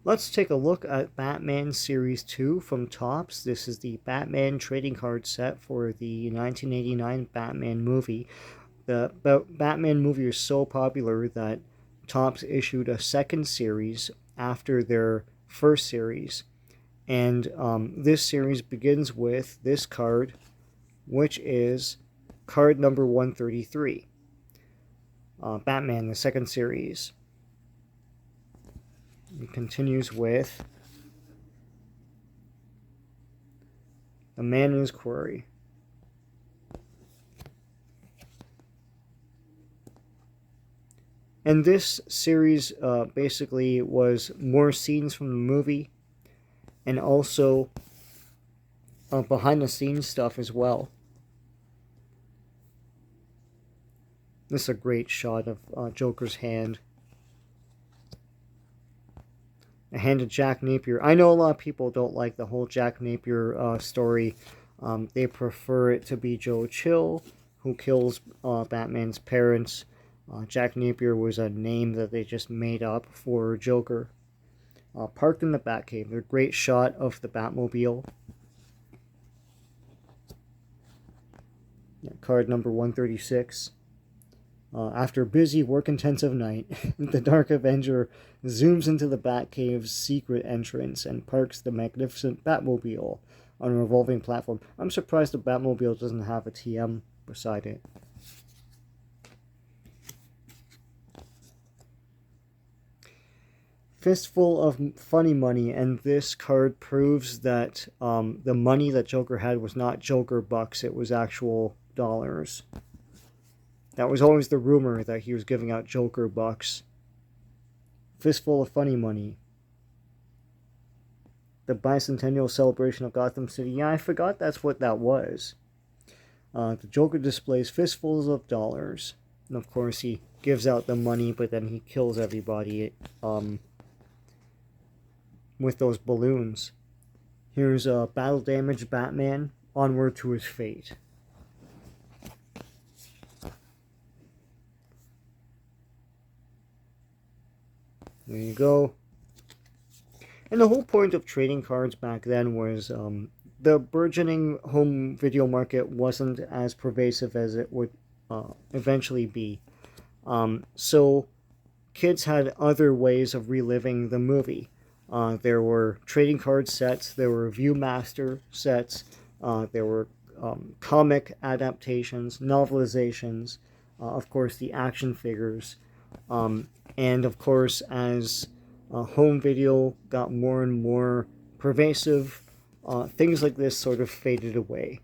Let's take a look at Batman Series 2 from TOPPS. This is the Batman trading card set for the 1989 Batman movie. The Batman movie is so popular that TOPPS issued a second series after their first series. And this series begins with this card, which is card number 133. Batman, the second series. It continues with The Man in His Quarry. And this series basically was more scenes from the movie and also behind the scenes stuff as well. This is a great shot of Joker's hand. A hand of Jack Napier. I know a lot of people don't like the whole Jack Napier story. They prefer it to be Joe Chill, who kills Batman's parents. Jack Napier was a name that they just made up for Joker. Parked in the Batcave. A great shot of the Batmobile. Card number 136. After a busy, work-intensive night, the Dark Avenger zooms into the Batcave's secret entrance and parks the magnificent Batmobile on a revolving platform. I'm surprised the Batmobile doesn't have a TM beside it. Fistful of funny money, and this card proves that the money that Joker had was not Joker bucks, it was actual dollars. That was always the rumor, that he was giving out Joker bucks. Fistful of funny money. The bicentennial celebration of Gotham City. Yeah, I forgot that's what that was. The Joker displays fistfuls of dollars. And of course he gives out the money, but then he kills everybody with those balloons. Here's a battle-damaged Batman onward to his fate. There you go. And the whole point of trading cards back then was the burgeoning home video market wasn't as pervasive as it would eventually be. So kids had other ways of reliving the movie. There were trading card sets, there were Viewmaster sets, there were comic adaptations, novelizations, of course the action figures. And of course, as home video got more and more pervasive, things like this sort of faded away.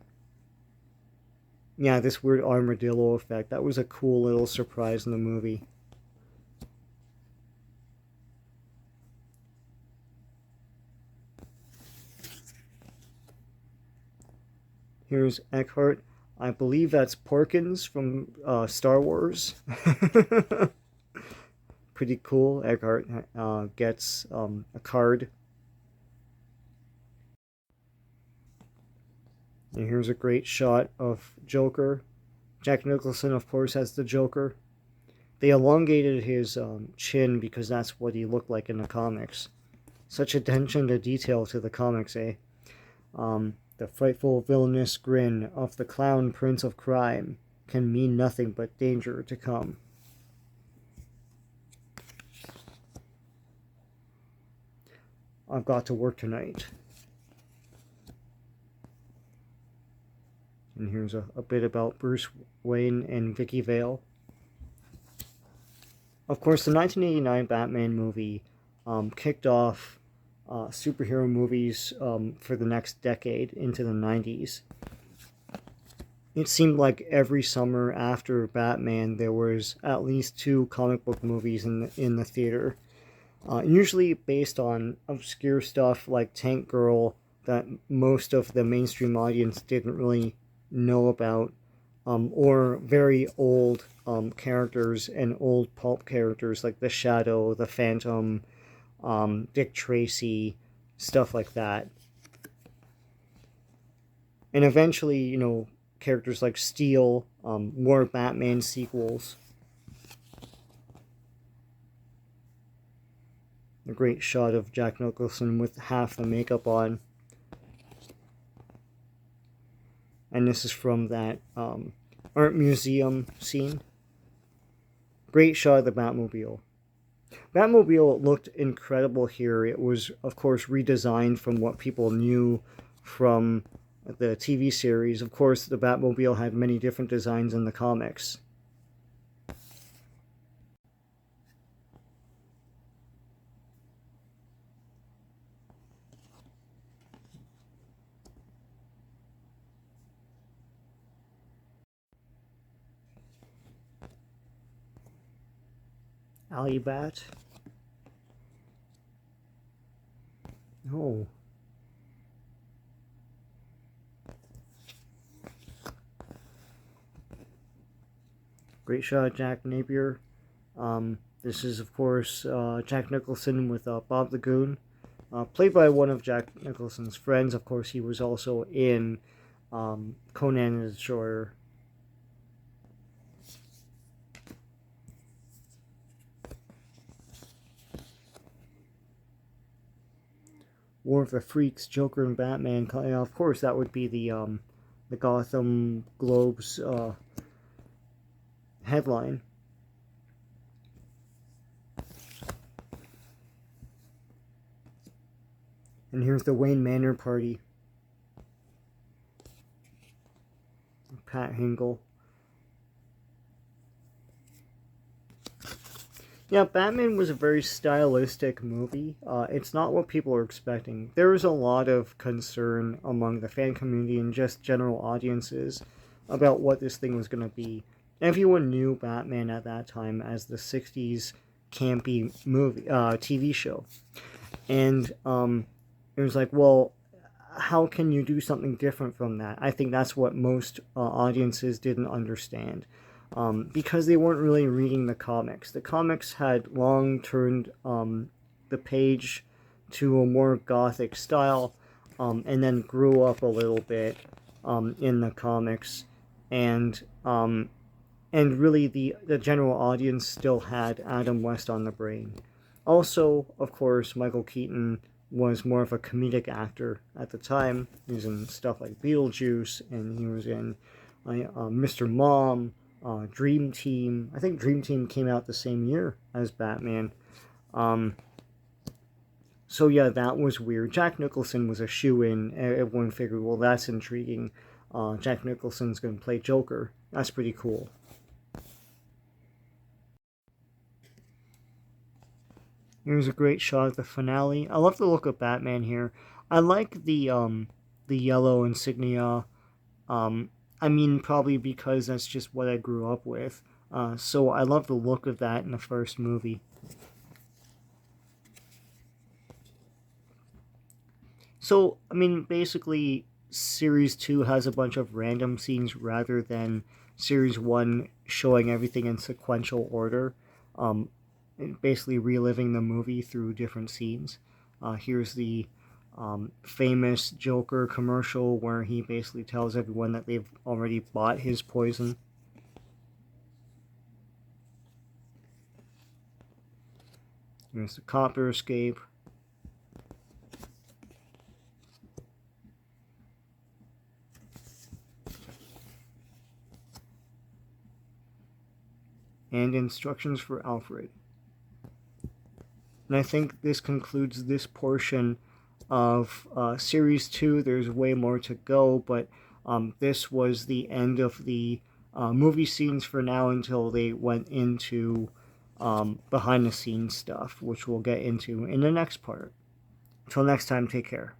Yeah, this weird armadillo effect, that was a cool little surprise in the movie. Here's Eckhart. I believe that's Porkins from Star Wars. Pretty cool. Eckhart gets a card. And here's a great shot of Joker. Jack Nicholson, of course, has the Joker. They elongated his chin because that's what he looked like in the comics. Such attention to detail to the comics, eh? The frightful villainous grin of the clown prince of crime can mean nothing but danger to come. I've got to work tonight. And here's a bit about Bruce Wayne and Vicky Vale. Of course, the 1989 Batman movie kicked off superhero movies for the next decade into the 90s. It seemed like every summer after Batman there was at least 2 comic book movies in the theater. Usually based on obscure stuff like Tank Girl that most of the mainstream audience didn't really know about, or very old characters and old pulp characters like the Shadow, the Phantom, Dick Tracy, stuff like that. And eventually, characters like Steel, more Batman sequels. A great shot of Jack Nicholson with half the makeup on. And this is from that art museum scene. Great shot of the Batmobile. Batmobile looked incredible here. It was, of course, redesigned from what people knew from the TV series. Of course, the Batmobile had many different designs in the comics. Alley Bat. Oh. Great shot, Jack Napier. This is, of course, Jack Nicholson with Bob the Goon, played by one of Jack Nicholson's friends. Of course, he was also in Conan the Destroyer. War of the Freaks, Joker and Batman. Of course, that would be the Gotham Globe's headline. And here's the Wayne Manor party. Pat Hingle. Yeah, Batman was a very stylistic movie. It's not what people are expecting. There was a lot of concern among the fan community and just general audiences about what this thing was going to be. Everyone knew Batman at that time as the 60s campy movie, TV show. And it was like, well, how can you do something different from that? I think that's what most audiences didn't understand. Because they weren't really reading the comics. The comics had long turned the page to a more gothic style, and then grew up a little bit in the comics, and really the general audience still had Adam West on the brain. Also, of course, Michael Keaton was more of a comedic actor at the time. He was in stuff like Beetlejuice, and he was in Mr. Mom, Dream Team. I think Dream Team came out the same year as Batman. So yeah, that was weird. Jack Nicholson was a shoo-in. Everyone figured, well, that's intriguing. Jack Nicholson's going to play Joker. That's pretty cool. Here's a great shot of the finale. I love the look of Batman here. I like the yellow insignia. I mean, probably because that's just what I grew up with. So I love the look of that in the first movie. So, I mean, basically, Series 2 has a bunch of random scenes rather than Series 1 showing everything in sequential order. Basically reliving the movie through different scenes. Here's the famous Joker commercial where he basically tells everyone that they've already bought his poison. Here's the copter escape. And instructions for Alfred. And I think this concludes this portion of Series 2. There's way more to go, but this was the end of the movie scenes for now until they went into behind-the-scenes stuff, which we'll get into in the next part. Until next time, take care.